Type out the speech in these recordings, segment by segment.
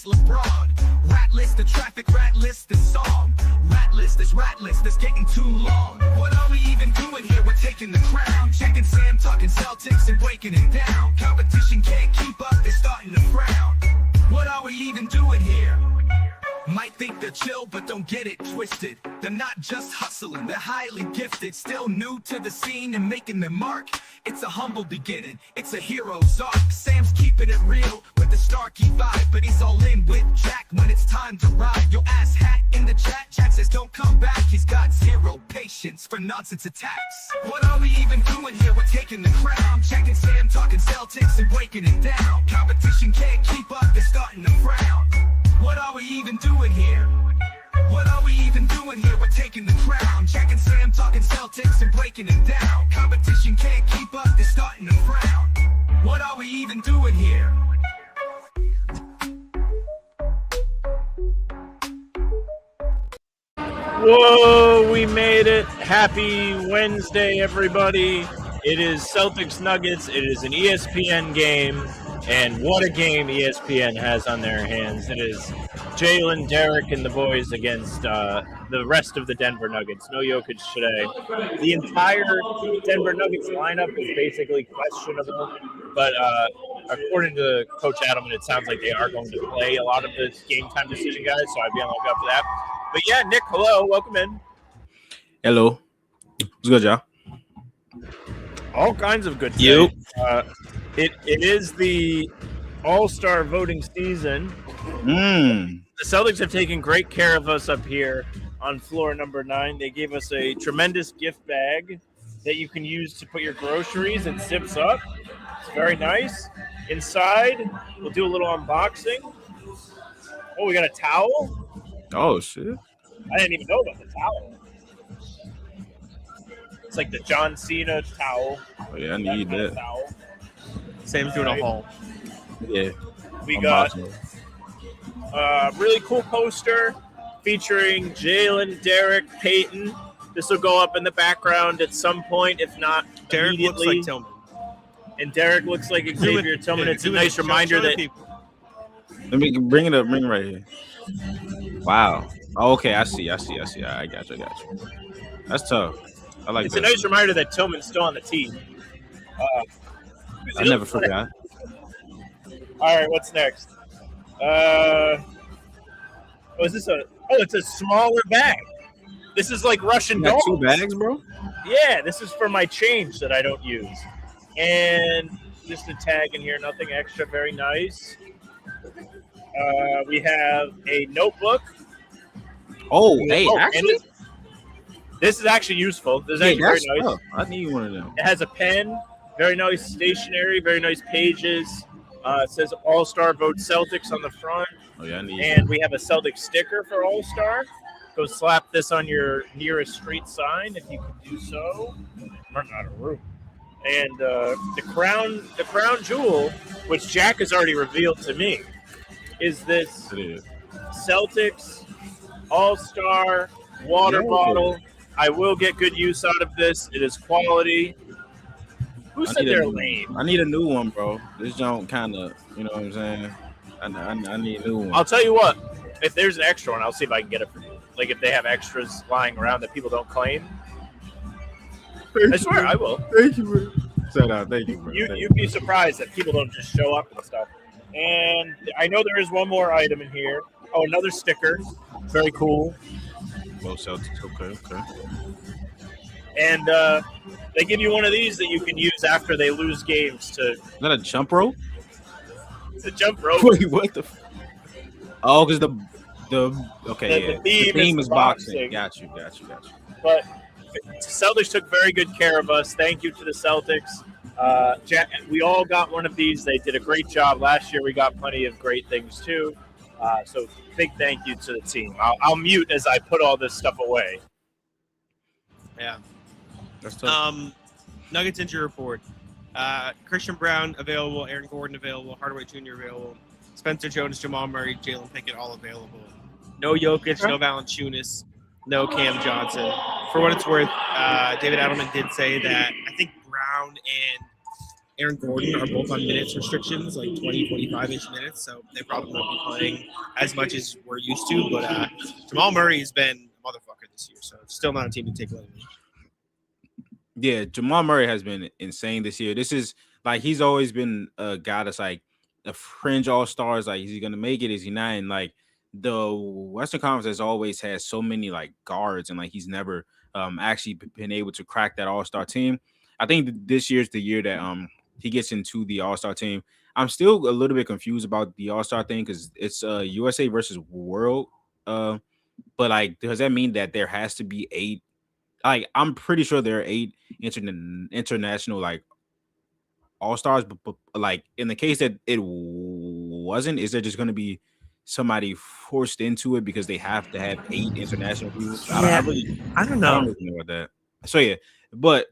LeBron. Rat list, the traffic rat list, the song. Rat list, this getting too long. What are we even doing here? We're taking the crown. Checking Sam, talking Celtics and breaking it down. Competition can't keep up, they're starting to frown. What are we even doing here? Might think they're chill, but don't get it twisted. They're not just hustling, they're highly gifted. Still new to the scene and making their mark. It's a humble beginning, it's a hero's arc. Sam's keeping it real with the Starkey vibe, but he's all in with Jack when it's time to ride. Your ass hat in the chat, Jack says don't come back. He's got zero patience for nonsense attacks. What are we even doing here? We're taking the crown. Checking Sam, talking Celtics and breaking it down. Competition can't keep up, they're starting to frown. What are we even doing here? What are we even doing here? We're taking the crown. Jack and Sam talking Celtics and breaking it down. Competition can't keep up, they're starting to frown. What are we even doing here? Whoa, we made it. Happy Wednesday, everybody. It is Celtics Nuggets. It is an ESPN game. And what a game ESPN has on their hands. It is Jalen, Derek, and the boys against the rest of the Denver Nuggets. No Jokic today. The entire Denver Nuggets lineup is basically questionable. But according to Coach Adelman, it sounds like they are going to play a lot of the game time decision guys. So I'd be on the lookout for that. But yeah, Nick, hello. Welcome in. Hello. What's good, y'all? All kinds of good things. It is the All-Star voting season. The Celtics have taken great care of us up here on floor number 9. They gave us a tremendous gift bag that you can use to put your groceries and zips up. It's very nice. Inside, we'll do a little unboxing. Oh, we got a towel. Oh, shit. I didn't even know about the towel. It's like the John Cena towel. Oh, yeah, I need that. Towel. Sam's doing a haul. Yeah. We got a really cool poster featuring Jalen, Derek, Peyton. This will go up in the background at some point, if not Derek immediately. looks like Tillman. And Derek looks like Xavier Tillman. It's a nice reminder that... Let me bring it up. Bring it right here. Wow. Oh, okay, I see. I got you. That's tough. I like it's that. It's a nice reminder that Tillman's still on the team. I never forgot. All right, what's next? Is this it's a smaller bag. This is like Russian dolls. 2 bags, bro? Yeah, this is for my change that I don't use. And just a tag in here, nothing extra, very nice. We have a notebook. Oh, hey, actually? This is actually useful. This is actually very nice. Tough. I need one of them. It has a pen, very nice stationery, very nice pages. It says All-Star Vote Celtics on the front. Oh, yeah, I need And we have a Celtics sticker for All-Star. Go slap this on your nearest street sign if you can do so. Running out of room. And the crown jewel, which Jack has already revealed to me, is this Celtics All-Star water bottle. I will get good use out of this. It is quality. Who said they're lame? I need a new one, bro. This don't kind of, you know what I'm saying? I need a new one. I'll tell you what. If there's an extra one, I'll see if I can get it for you. Like if they have extras lying around that people don't claim. I swear I will. Thank you, bro. Shout out. Thank you, bro. You'd be surprised that people don't just show up and stuff. And I know there is one more item in here. Oh, another sticker. Very cool. Well, Celtics. Okay. And they give you one of these that you can use after they lose games to. Is that a jump rope? It's a jump rope. Wait, what the? Oh, because the theme is boxing. Got you. But Celtics took very good care of us. Thank you to the Celtics. We all got one of these. They did a great job. Last year we got plenty of great things too. So big thank you to the team. I'll mute as I put all this stuff away. Yeah. That's tough. Nuggets injury report. Christian Brown available. Aaron Gordon available. Hardaway Jr. available. Spencer Jones, Jamal Murray, Jalen Pickett all available. No Jokic, no Valanciunas, no Cam Johnson. For what it's worth, David Adelman did say that I think Brown and Aaron Gordon are both on minutes restrictions, like 20, 25-ish minutes, so they probably won't be playing as much as we're used to. But Jamal Murray has been a motherfucker this year, so it's still not a team to take lightly. Yeah, Jamal Murray has been insane this year. This is like he's always been a guy that's like a fringe all-stars. Like, is he gonna make it? Is he not? And like the Western Conference has always had so many like guards, and like he's never actually been able to crack that all-star team. I think this year's the year that he gets into the all-star team. I'm still a little bit confused about the all-star thing because it's USA versus World. But like, does that mean that there has to be 8? Like, I'm pretty sure there are 8 international like all-stars, but like in the case that it wasn't, is there just going to be somebody forced into it because they have to have 8 international people? I don't know about that. So yeah, but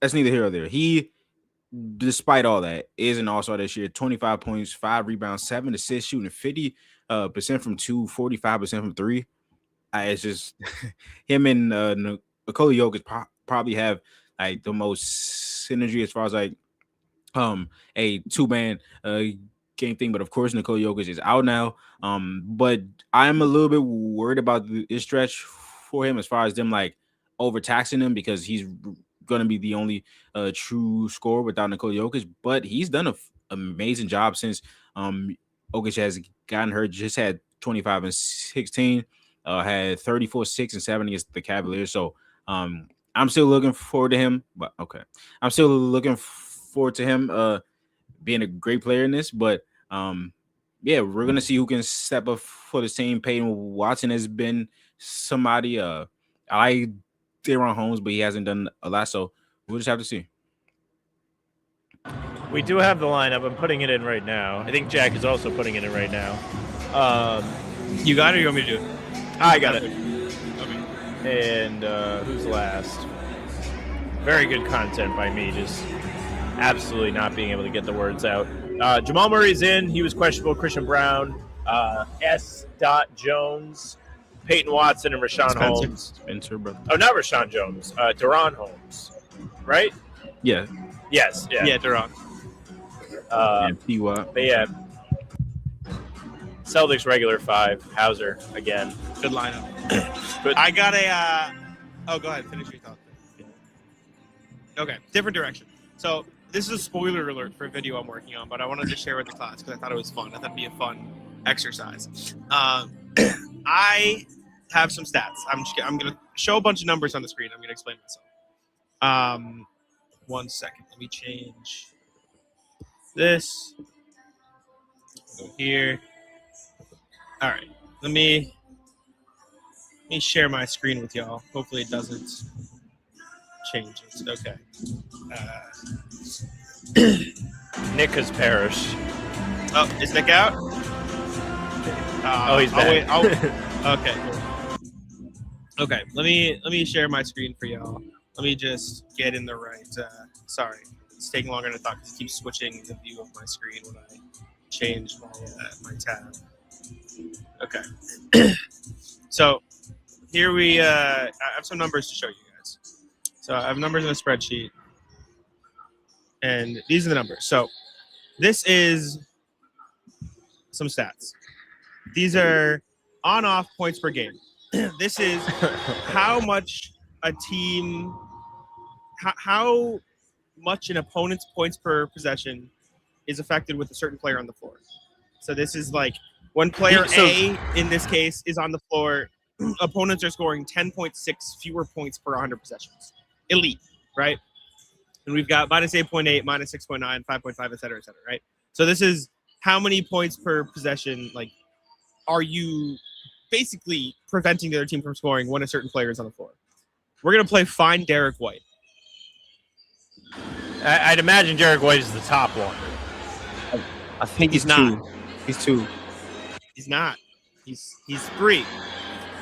that's neither here or there. He, despite all that, is an all-star this year. 25 points, 5 rebounds, 7 assists, shooting 50% from 2, 45% from 3. It's just him and Nikola Jokic probably have like the most synergy as far as like a 2-man game thing. But of course, Nikola Jokic is out now. But I'm a little bit worried about this stretch for him as far as them like overtaxing him because he's going to be the only true scorer without Nikola Jokic. But he's done an amazing job since Jokic has gotten hurt. Just had 25 and 16. Had 34, 6, and 7 against the Cavaliers. So I'm still looking forward to him. But okay, I'm still looking forward to him being a great player in this. But yeah, we're gonna see who can step up for the team. Peyton Watson has been somebody. I like De'Aaron Holmes, but he hasn't done a lot. So we'll just have to see. We do have the lineup. I'm putting it in right now. I think Jack is also putting it in right now. You got it, or you want me to do it? I got it. Okay. And who's last? Very good content by me, just absolutely not being able to get the words out. Jamal Murray's in. He was questionable. Christian Brown, S. Jones, Peyton Watson, and Rashawn Holmes. Spencer, brother. Oh, not Rashawn Jones. De'Aaron Holmes, right? Yeah. Yes. Yeah. De'Aaron. And P.Y. But yeah. Celtics regular 5. Hauser again. Good lineup. Good. I got a. Go ahead. Finish your thought. Okay, different direction. So this is a spoiler alert for a video I'm working on, but I wanted to share with the class because I thought it was fun. I thought it'd be a fun exercise. I have some stats. I'm gonna show a bunch of numbers on the screen. I'm gonna explain myself. 1 second. Let me change this. Go here. All right, let me share my screen with y'all. Hopefully it doesn't change it. Okay. Nick has perished. Oh, is Nick out? He's back. Okay, cool. Okay, let me share my screen for y'all. Let me just get in the right. Sorry, it's taking longer than I thought because it keeps switching the view of my screen when I change my tab. Okay. So here I have some numbers to show you guys. So I have numbers in a spreadsheet, and these are the numbers. So this is some stats. These are on-off points per game. This is how much a team, how much an opponent's points per possession is affected with a certain player on the floor. So this is like when player A, in this case, is on the floor, opponents are scoring 10.6 fewer points per 100 possessions. Elite, right? And we've got minus 8.8, minus 6.9, 5.5, et cetera, right? So this is how many points per possession, like, are you basically preventing the other team from scoring when a certain player is on the floor. We're going to play Find Derek White. I'd imagine Derek White is the top one. I think he's not. two. He's 2. He's not. He's 3.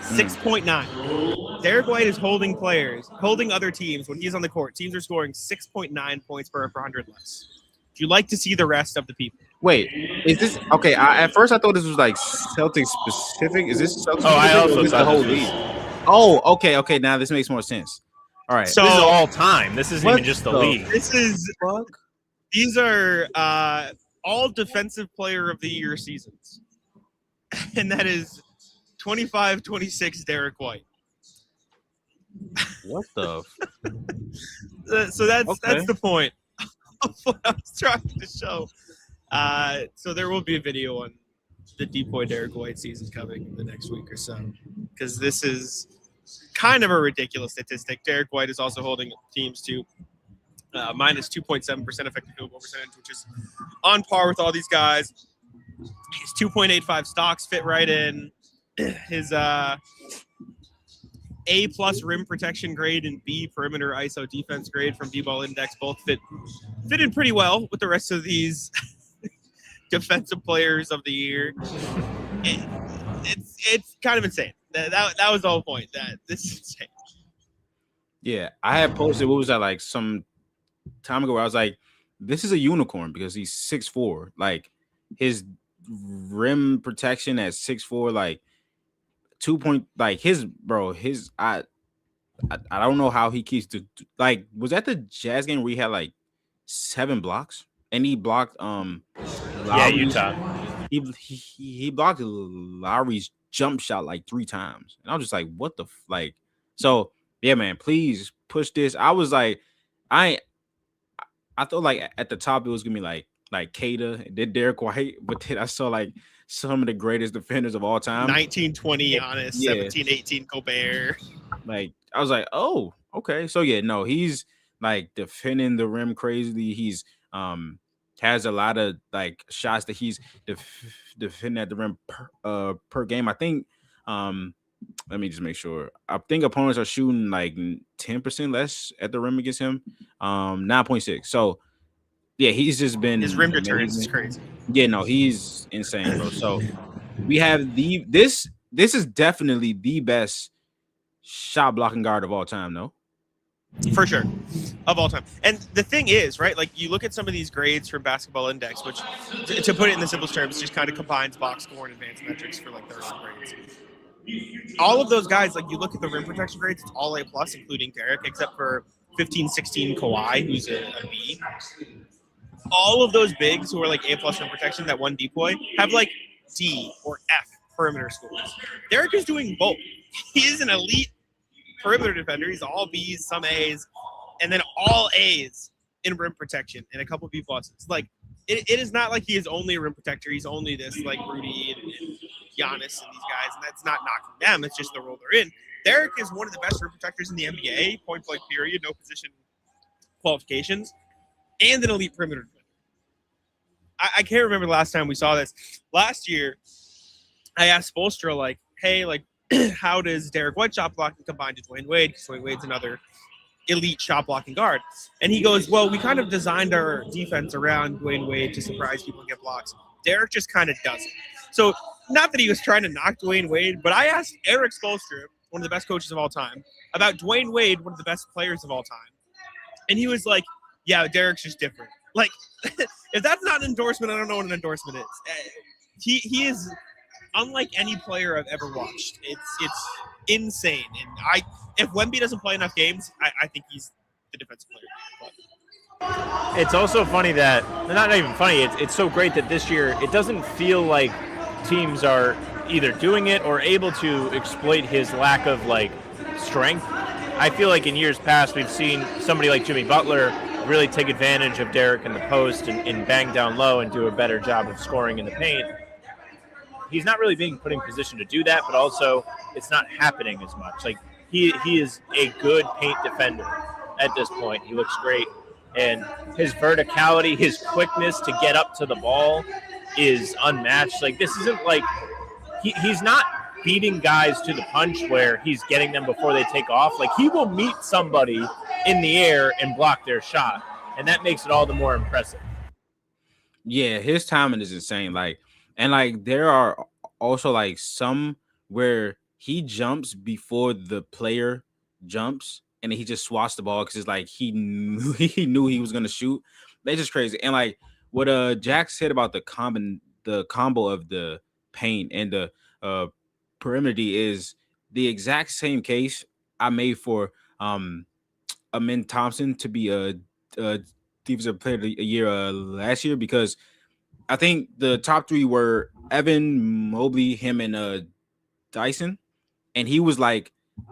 6.9. Derek White is holding other teams when he's on the court. Teams are scoring 6.9 points per 100 less. Would you like to see the rest of the people? Wait, is this okay? At first, I thought this was like Celtics specific. Is this Celtics? I also thought the whole league. Oh, okay. Now this makes more sense. All right. So This is all time. This isn't What even just the the league. These are all Defensive Player of the Year seasons, and that is 25-26 Derek White. What the? So that's Okay. the point of what I was trying to show. So there will be a video on the Depoy Derek White season coming in the next week or so, because this is kind of a ridiculous statistic. Derek White is also holding teams to minus 2.7% effective field goal percentage, which is on par with all these guys. His 2.85 stocks fit right in. His A+ rim protection grade and B perimeter ISO defense grade from B-Ball Index both fit in pretty well with the rest of these Defensive Players of the Year. It's kind of insane. That was the whole point. That this is insane. Yeah, I had posted, what was that, like some time ago, where I was like, this is a unicorn because he's 6'4". Like his rim protection at 6'4", like 2 point, like his I don't know how he keeps to, like, was that the Jazz game where he had like 7 blocks and he blocked Utah. He blocked Lowry's jump shot like 3 times, and I was just like, what the like. So yeah, man, please push this. I was like, I thought like at the top it was gonna be like Kata and then Derek White, but then I saw like some of the greatest defenders of all time. 19-20 Giannis, Yeah. 17-18 Gobert. Like I was like, oh, okay. So yeah, no, he's like defending the rim crazily. He's has a lot of like shots that he's defending at the rim per game. I think let me just make sure. I think opponents are shooting like 10% less at the rim against him. 9.6. So yeah, he's just been His rim deterrence is crazy. Yeah, no, he's insane, bro. So we have this is definitely the best shot blocking guard of all time, though. For sure. Of all time. And the thing is, right, like you look at some of these grades from Basketball Index, which to put it in the simplest terms, just kind of combines box score and advanced metrics for like their own grades. All of those guys, like you look at the rim protection grades, it's all A+, including Derek, except for 15-16 Kawhi, who's a B. All of those bigs who are like A+ rim protection, that one Depoy, have like D or F perimeter scores. Derek is doing both. He is an elite perimeter defender. He's all B's, some A's, and then all A's in rim protection and a couple B pluses. Like it is not like he is only a rim protector. He's only this like Rudy and Giannis and these guys, and that's not knocking them. It's just the role they're in. Derek is one of the best rim protectors in the NBA, point blank period, no position qualifications, and an elite perimeter defender. I can't remember the last time we saw this. Last year, I asked Spoelstra, like, hey, like, how does Derek White shot blocking combine to Dwayne Wade? Because Dwayne Wade's another elite shot blocking guard. And he goes, well, we kind of designed our defense around Dwayne Wade to surprise people and get blocks. Derek just kind of doesn't. So not that he was trying to knock Dwayne Wade, but I asked Eric Spoelstra, one of the best coaches of all time, about Dwayne Wade, one of the best players of all time. And he was like, yeah, Derek's just different. Like, if that's not an endorsement, I don't know what an endorsement is. He is unlike any player I've ever watched. It's insane. And if Wemby doesn't play enough games, I think he's the defensive player. But It's also funny that, not even funny, it's so great that this year it doesn't feel like teams are either doing it or able to exploit his lack of like strength. I feel like in years past we've seen somebody like Jimmy Butler really take advantage of Derek in the post and bang down low and do a better job of scoring in the paint. He's not really being put in position to do that, but also it's not happening as much. Like he is a good paint defender at this point. He looks great. And his verticality, his quickness to get up to the ball is unmatched. Like this isn't like he's not beating guys to the punch where he's getting them before they take off. Like he will meet somebody in the air and block their shot. And that makes it all the more impressive. Yeah, his timing is insane. Like, and like there are also like some where he jumps before the player jumps and he just swats the ball because it's like he knew he was gonna shoot. That's just crazy. And like what Jack said about the combo of the paint and the perimeter is the exact same case I made for Amin Thompson to be a defensive player of the year last year, because I think the top three were Evan Mobley, him, and Dyson, and he was like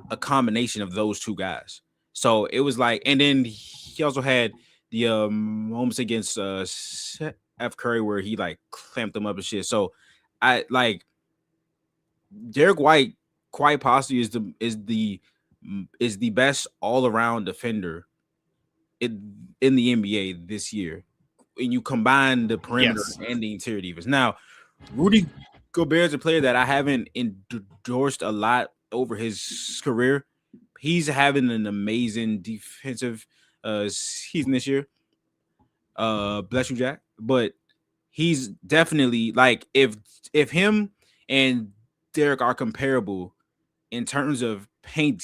a combination of those two guys. So it was like, and then he also had the moments against F Curry where he like clamped them up and shit. So I like Derek White quite possibly is the best all around defender in the NBA this year. When you combine the perimeter and the interior defense. Now, Rudy Gobert is a player that I haven't endorsed a lot over his career. He's having an amazing defensive season this year. Bless you, Jack. But he's definitely like if him and Derek are comparable in terms of paint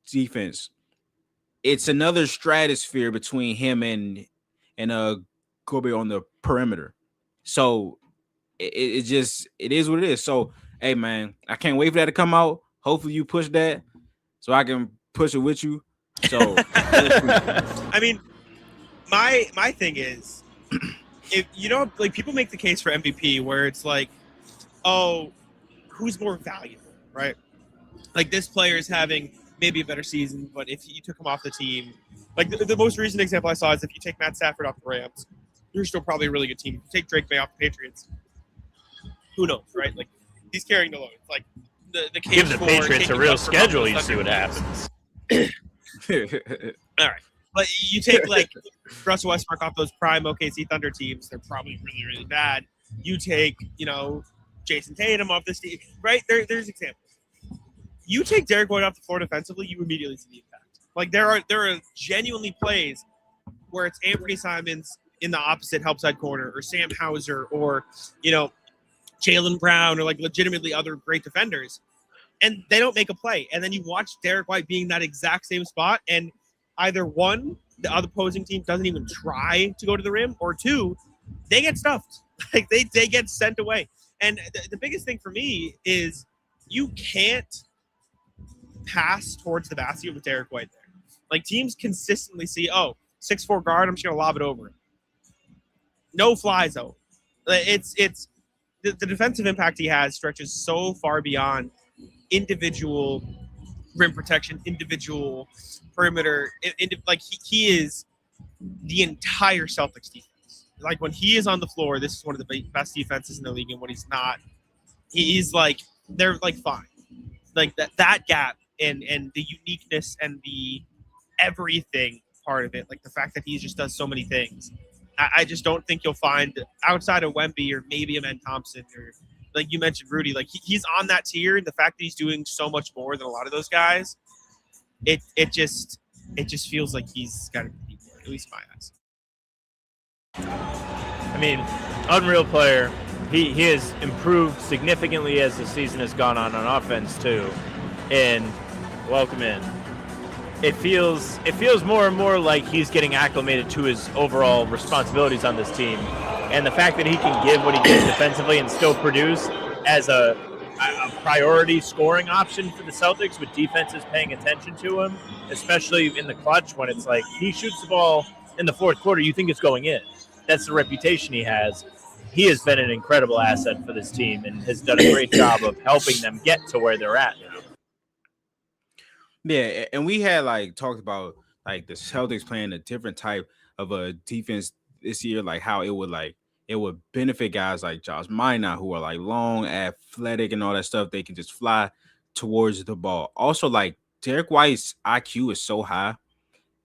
defense, it's another stratosphere between him and Kobe on the perimeter. So it just is what it is. So hey man, I can't wait for that to come out. Hopefully you push that so I can push it with you. So I mean, my thing is, if you know, like people make the case for MVP where it's like, oh, who's more valuable, right? Like this player is having maybe a better season, but if you took him off the team, like the most recent example I saw is if you take Matt Stafford off the Rams, you're still probably a really good team. If you take Drake May off the Patriots, who knows, right? Like he's carrying the load. It's like the case Give the for Patriots a taking real up for schedule, Buffalo you see what Thunder. happens. All right. But you take like Russell Westbrook off those prime OKC Thunder teams, they're probably really, really bad. You take, Jason Tatum off this team, right? There's examples. You take Derek White off the floor defensively, you immediately see the impact. Like there are genuinely plays where it's Anthony Simons in the opposite help side corner, or Sam Hauser, or Jaylen Brown, or like legitimately other great defenders, and they don't make a play. And then you watch Derek White being that exact same spot, and either one, the other opposing team doesn't even try to go to the rim, or two, they get stuffed. Like they get sent away. And the biggest thing for me is you can't pass towards the basket with Derek White there. Like teams consistently see, 6'4" guard, I'm just gonna lob it over him. No fly zone. It's the defensive impact he has stretches so far beyond individual rim protection, individual perimeter. Like he is the entire Celtics defense. Like when he is on the floor, this is one of the best defenses in the league. And when he's not, he's like, they're like fine. Like that gap and the uniqueness and the everything part of it, like the fact that he just does so many things. I just don't think you'll find outside of Wemby or maybe Amen Thompson, or like you mentioned Rudy, like he's on that tier, and the fact that he's doing so much more than a lot of those guys, it just feels like he's got to be more, at least in my eyes. I mean, unreal player. He has improved significantly as the season has gone on offense too. And welcome in. It feels more and more like he's getting acclimated to his overall responsibilities on this team. And the fact that he can give what he gives defensively and still produce as a priority scoring option for the Celtics, with defenses paying attention to him, especially in the clutch when it's like he shoots the ball in the fourth quarter, you think it's going in. That's the reputation he has. He has been an incredible asset for this team and has done a great job of helping them get to where they're at now. Yeah, and we had like talked about like the Celtics playing a different type of a defense this year, like how it would benefit guys like Josh Minot, who are like long, athletic, and all that stuff. They can just fly towards the ball. Also, like Derek White's IQ is so high,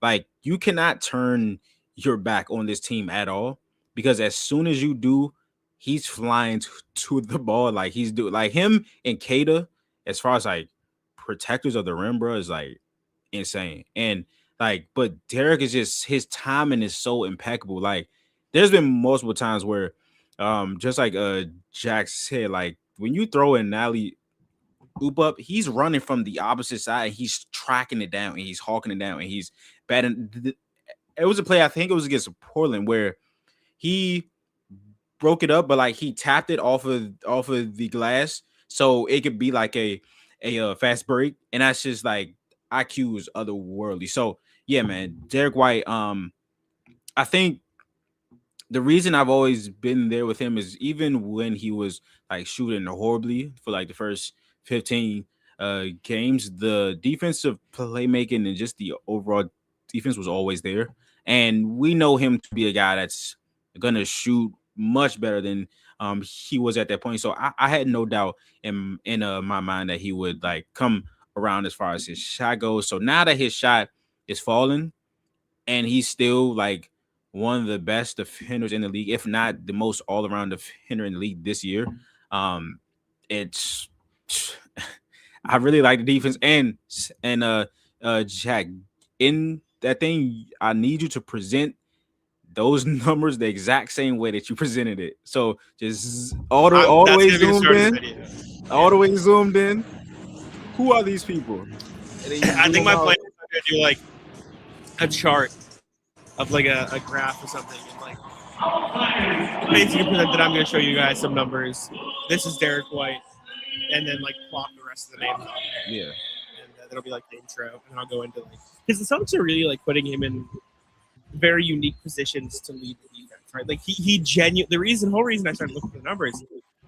like you cannot turn your back on this team at all, because as soon as you do, he's flying to the ball. Like he's doing like him and Kata, as far as like protectors of the rim, bro, is like insane. And like, but Derek is just, his timing is so impeccable. Like there's been multiple times where just like Jack said, like when you throw an alley oop up, he's running from the opposite side and he's tracking it down and he's hawking it down and he's batting. It was a play, I think it was against Portland, where he broke it up, but like he tapped it off of the glass so it could be like a fast break. And that's just like, IQ is otherworldly. So yeah, man, Derek White. I think the reason I've always been there with him is even when he was like shooting horribly for like the first 15 games, the defensive playmaking and just the overall defense was always there. And we know him to be a guy that's gonna shoot much better than he was at that point. So I had no doubt in my mind that he would like come around as far as his shot goes. So now that his shot is falling and he's still like one of the best defenders in the league, if not the most all-around defender in the league this year. It's I really like the defense and Jack, in that thing, I need you to present those numbers the exact same way that you presented it. So just all the way zoomed in, all the way zoomed in. Who are these people? I think my plan is to do like a chart of like a graph or something, and like basically present that I'm going to show you guys some numbers. This is Derek White, and then like plot the rest of the names. Yeah, and that'll be like the intro, and I'll go into like because the Celtics are really like putting him in very unique positions to lead the defense, right? Like the whole reason I started looking for the numbers,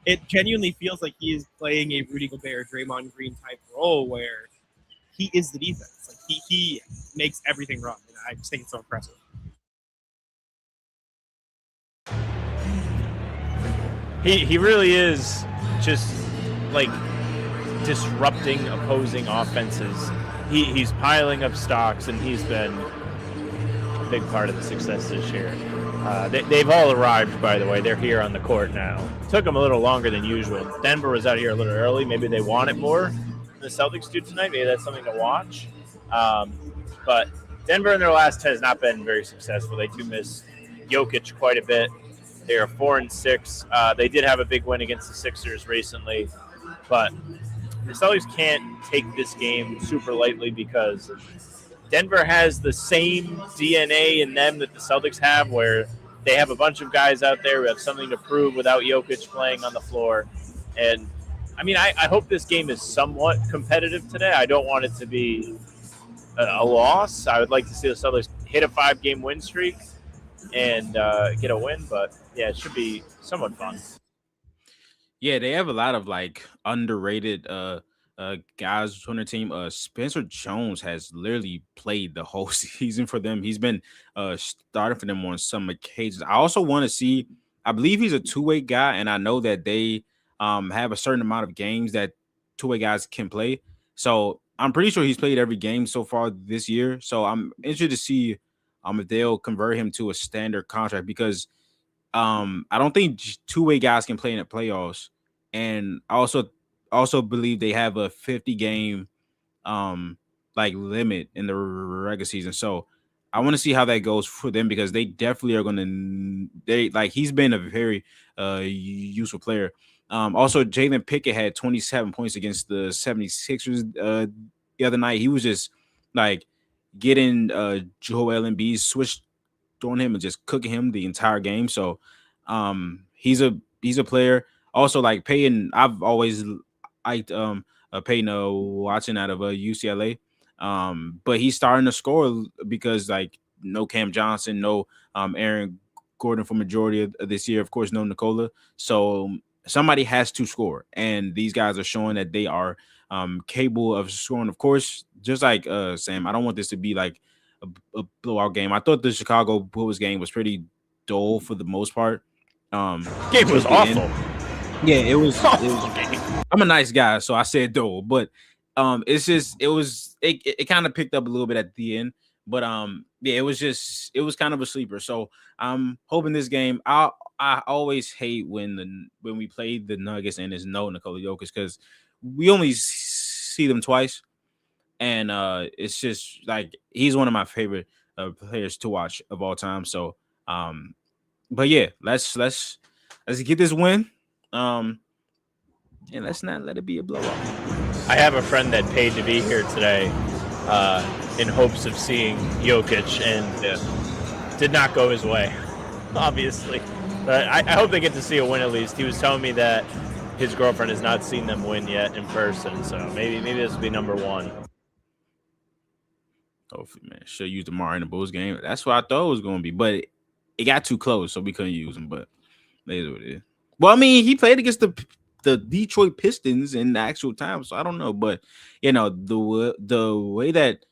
it genuinely feels like he is playing a Rudy Gobert, Draymond Green type role where he is the defense. Like he makes everything run, and I just think it's so impressive. He really is just like disrupting opposing offenses. He's piling up stocks, and he's been a big part of the success this year. They've all arrived, by the way. They're here on the court now. It took them a little longer than usual. Denver was out here a little early. Maybe they want it more than the Celtics do tonight. Maybe that's something to watch. But Denver in their last 10 has not been very successful. They do miss Jokic quite a bit. They are 4-6. They did have a big win against the Sixers recently, but the Celtics can't take this game super lightly because Denver has the same DNA in them that the Celtics have, where they have a bunch of guys out there who have something to prove without Jokic playing on the floor. And, I mean, I hope this game is somewhat competitive today. I don't want it to be a loss. I would like to see the Celtics hit a 5-game win streak and get a win, but yeah, it should be somewhat fun. Yeah, they have a lot of like underrated guys on their team. Spencer Jones has literally played the whole season for them. He's been starting for them on some occasions. I also want to see, I believe he's a two-way guy, and I know that they have a certain amount of games that two-way guys can play. So I'm pretty sure he's played every game so far this year. So I'm interested to see if they'll convert him to a standard contract, because I don't think two-way guys can play in the playoffs. And I also believe they have a 50-game like limit in the regular season. So I want to see how that goes for them, because they definitely are going to he's been a very useful player. Also, Jalen Pickett had 27 points against the 76ers the other night. He was just like getting Joel Embiid switched on him and just cooking him the entire game. So he's a player. Also, like Peyton, I've always liked Peyton watching out of UCLA. But he's starting to score because like no Cam Johnson, no Aaron Gordon for majority of this year. Of course, no Nikola. So somebody has to score, and these guys are showing that they are capable of scoring. Of course, just like Sam, I don't want this to be like a blowout game. I thought the Chicago Bulls game was pretty dull for the most part. Game was awful. Yeah, it was. I'm a nice guy, so I said dull, but it kind of picked up a little bit at the end. But yeah, it was kind of a sleeper. So I'm hoping this game. I always hate when we play the Nuggets and there's no Nikola Jokic, because we only see them twice, and it's just like he's one of my favorite players to watch of all time. So but yeah, let's get this win. And let's not let it be a blowout. I have a friend that paid to be here today in hopes of seeing Jokic, and did not go his way, obviously. But I hope they get to see a win at least. He was telling me that his girlfriend has not seen them win yet in person, so maybe this will be number one. Hopefully, man. Should use Demar in the Bulls game. That's what I thought it was going to be, but it got too close, so we couldn't use him. But that is what it is. Well, I mean, he played against the Detroit Pistons in the actual time, so I don't know. But the way that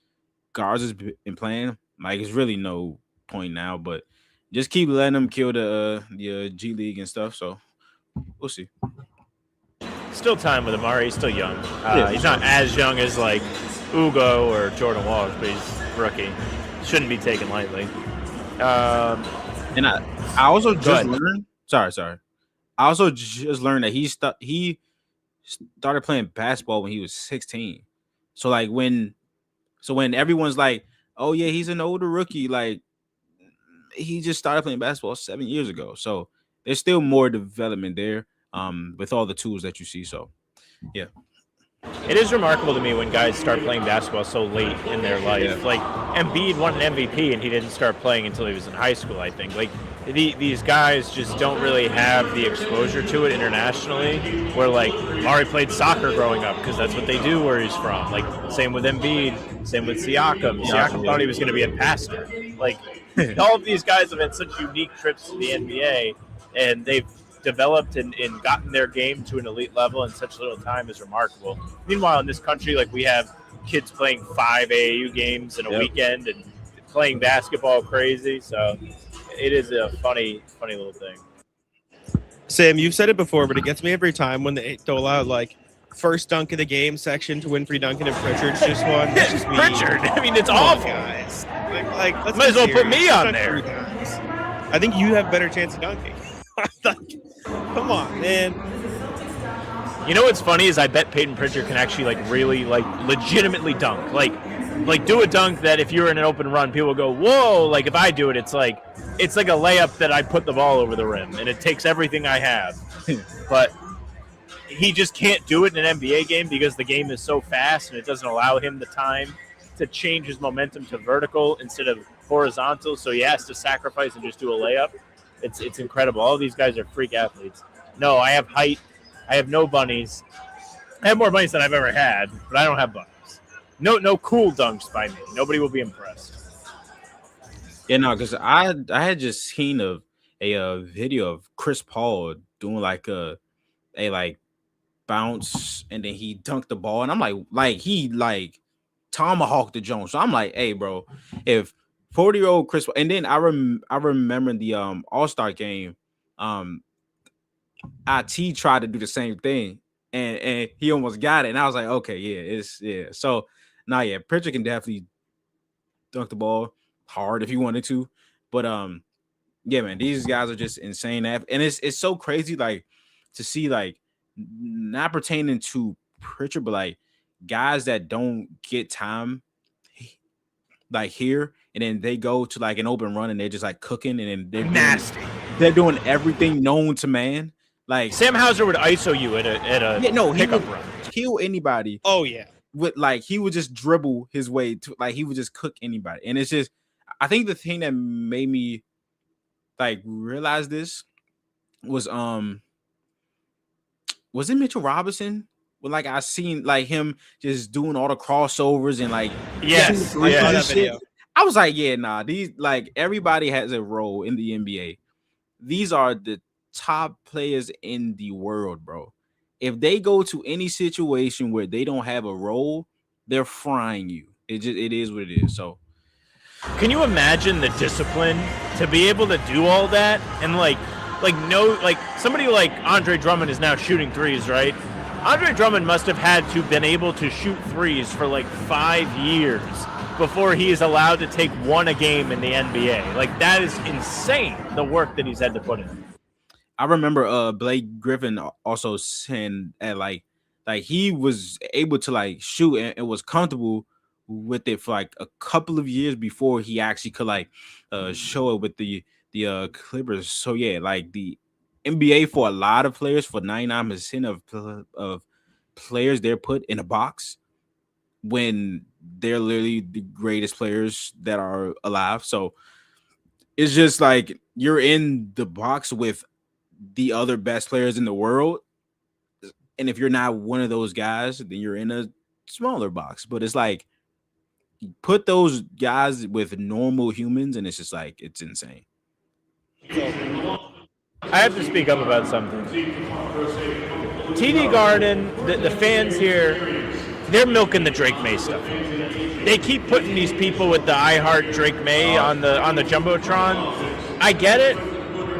guards has been playing, like, it's really no point now. But just keep letting them kill the G League and stuff. So we'll see. Still time with Amari. He's still young. He's not as young as like Ugo or Jordan Walsh, but he's a rookie. Shouldn't be taken lightly. And I also just learned. Sorry. I also just learned that he started playing basketball when he was 16. So like when everyone's like, "Oh yeah, he's an older rookie," like he just started playing basketball 7 years ago. So there's still more development there. With all the tools that you see. So, yeah. It is remarkable to me when guys start playing basketball so late in their life. Yeah. Like, Embiid won an MVP, and he didn't start playing until he was in high school, I think. Like, these guys just don't really have the exposure to it internationally, where, like, Mari played soccer growing up because that's what they do where he's from. Like, same with Embiid, same with Siakam. Siakam thought he was going to be a pastor. Like, all of these guys have had such unique trips to the NBA, and they've developed and gotten their game to an elite level in such little time is remarkable. Meanwhile, in this country, like, we have kids playing 5 AAU games in a weekend and playing basketball crazy. So it is a funny little thing. Sam, you've said it before, but it gets me every time when they dole out like first dunk of the game section to Winfrey Duncan and Pritchard's just one. It's just Pritchard. I mean, it's awful, guys. Like let's might as well put me on there. I think you have a better chance of dunking. Come on, man. You know what's funny is I bet Peyton Pritchard can actually like really like legitimately dunk. Like do a dunk that if you're in an open run, people go, whoa, like if I do it, it's like a layup that I put the ball over the rim and it takes everything I have. But he just can't do it in an NBA game because the game is so fast and it doesn't allow him the time to change his momentum to vertical instead of horizontal. So he has to sacrifice and just do a layup. It's incredible. All of these guys are freak athletes. No, I have height. I have no bunnies. I have more bunnies than I've ever had, but I don't have bunnies. No cool dunks by me. Nobody will be impressed. Yeah, no, because I had just seen a video of Chris Paul doing like a bounce and then he dunked the ball, and I'm like he tomahawked the Jones. So I'm like, hey, bro, if 40-year-old Chris, and then I remember the All-Star game. IT tried to do the same thing, and he almost got it. And I was like, okay, yeah. So Pritchard can definitely dunk the ball hard if he wanted to, but yeah, man, these guys are just insane. And it's so crazy, like, to see, like, not pertaining to Pritchard, but like guys that don't get time like here, and then they go to like an open run and they're just like cooking, and then they're nasty. They're doing everything known to man. Like Sam Hauser would ISO you at a pickup run. Kill anybody. Oh yeah. With like he would just dribble his way to, like, he would just cook anybody. And it's just, I think the thing that made me like realize this was it Mitchell Robinson? Well, like I seen like him just doing all the crossovers and like yes, yeah, that video. I was like, yeah, nah, these, like, everybody has a role in the NBA. These are the top players in the world, bro. If they go to any situation where they don't have a role, they're frying you. It is what it is. So can you imagine the discipline to be able to do all that? And like somebody like Andre Drummond is now shooting threes, right? Andre Drummond must have had to been able to shoot threes for like 5 years before he is allowed to take one a game in the NBA. Like, that is insane, the work that he's had to put in. I remember Blake Griffin also saying that like he was able to like shoot and was comfortable with it for like a couple of years before he actually could like show it with the Clippers. So yeah, like the NBA, for a lot of players, for 99% of players, they're put in a box when they're literally the greatest players that are alive. So it's just like you're in the box with the other best players in the world, and if you're not one of those guys, then you're in a smaller box. But it's like put those guys with normal humans, and it's just like it's insane. I have to speak up about something. TD Garden, the fans here, they're milking the Drake May stuff. They keep putting these people with the I Heart Drake May on the Jumbotron. I get it.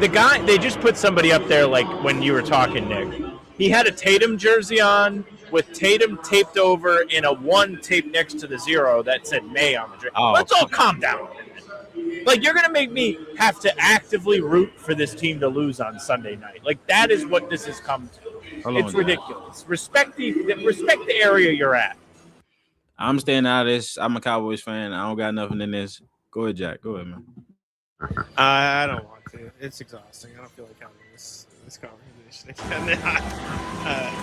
The guy, they just put somebody up there like when you were talking, Nick. He had a Tatum jersey on with Tatum taped over in a 1 taped next to the 0 that said May on the jersey. Let's all calm down. Like, you're going to make me have to actively root for this team to lose on Sunday night. Like, that is what this has come to. It's ridiculous. Respect the area you're at. I'm staying out of this. I'm a Cowboys fan. I don't got nothing in this. Go ahead, Jack. Go ahead, man. I don't want to. It's exhausting. I don't feel like having this conversation.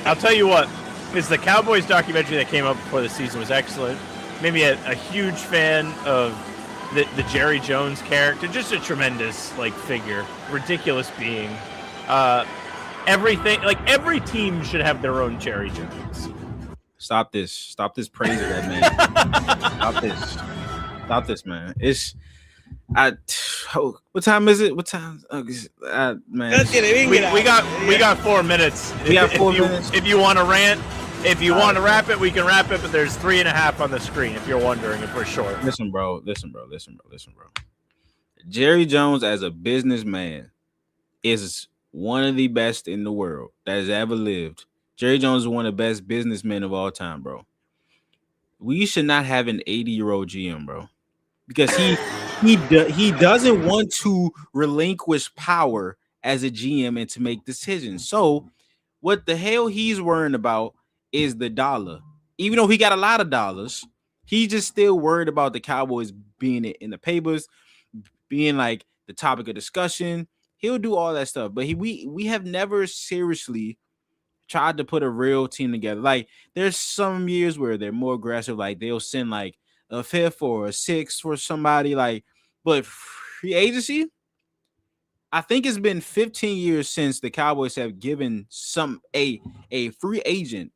I'll tell you what. Is the Cowboys documentary that came out before the season was excellent. Made me a huge fan of the Jerry Jones character. Just a tremendous figure. Ridiculous being. Everything, every team should have their own Jerry Jones. Stop this praising that man. Stop this, man. What time is it? What time? Man, let's get it. We got 4 minutes. We got 4 minutes. If you want to rant, if you want to wrap it, we can wrap it. But there's 3.5 on the screen. If you're wondering if we're short. Listen, bro. Jerry Jones as a businessman is one of the best in the world that has ever lived. Jerry Jones is one of the best businessmen of all time, bro. We should not have an 80-year-old GM, bro, because he doesn't want to relinquish power as a GM and to make decisions. So what the hell he's worrying about is the dollar. Even though he got a lot of dollars, he's just still worried about the Cowboys being in the papers, being like the topic of discussion. He'll do all that stuff, but we have never seriously tried to put a real team together. Like, there's some years where they're more aggressive, like they'll send like a 5th or a 6th for somebody, but free agency, I think it's been 15 years since the Cowboys have given a free agent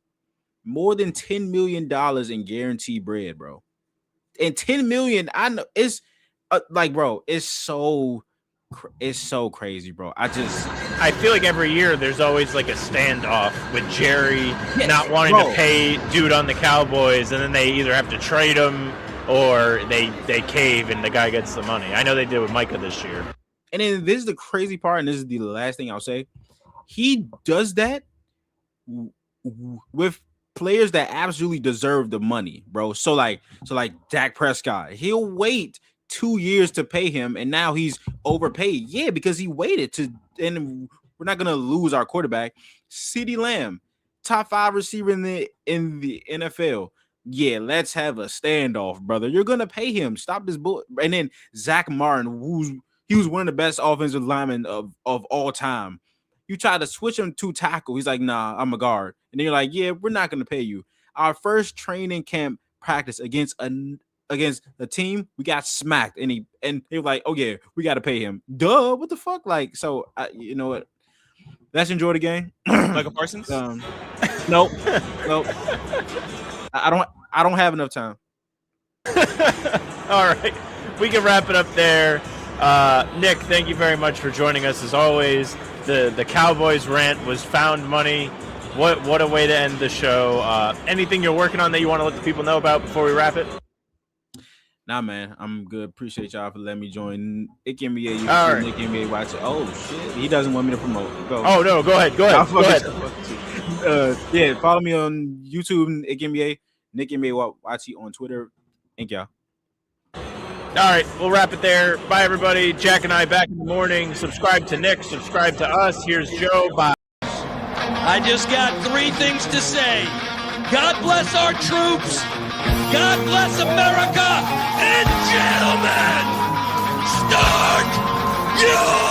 more than $10 million in guaranteed bread, bro. And $10 million, I know it's bro, it's so crazy, bro. I feel like every year there's always a standoff with Jerry not wanting to pay dude on the Cowboys, and then they either have to trade him or they cave and the guy gets the money. I know they did with Micah this year. And then this is the crazy part, and this is the last thing I'll say. He does that with players that absolutely deserve the money, bro. So Dak Prescott, he'll wait 2 years to pay him, and now he's overpaid. Yeah, because he waited and we're not gonna lose our quarterback. CeeDee Lamb, top 5 receiver in the NFL. Yeah, let's have a standoff, brother. You're gonna pay him. Stop this bull. And then Zach Martin, he was one of the best offensive linemen of all time. You try to switch him to tackle. He's like, nah, I'm a guard. And then you're like, yeah, we're not gonna pay you. Our first training camp practice against the team, we got smacked, and they were like, oh yeah, we got to pay him. Duh, what the fuck? So you know what? Let's enjoy the game. Michael Parsons? Nope. I don't have enough time. All right, we can wrap it up there. Nick, thank you very much for joining us as always. The Cowboys rant was found money. What a way to end the show. Anything you're working on that you want to let the people know about before we wrap it? Nah, man, I'm good. Appreciate y'all for letting me join Nick NBA. All right. Nick NBA watch. Oh shit, he doesn't want me to promote. Go. Oh no, go ahead. Yeah, follow me on YouTube, Nick NBA, Nick NBA watch on Twitter. Thank y'all. All right, we'll wrap it there. Bye, everybody. Jack and I back in the morning. Subscribe to Nick. Subscribe to us. Here's Joe. Bye. I just got 3 things to say. God bless our troops. God bless America. And gentlemen, start your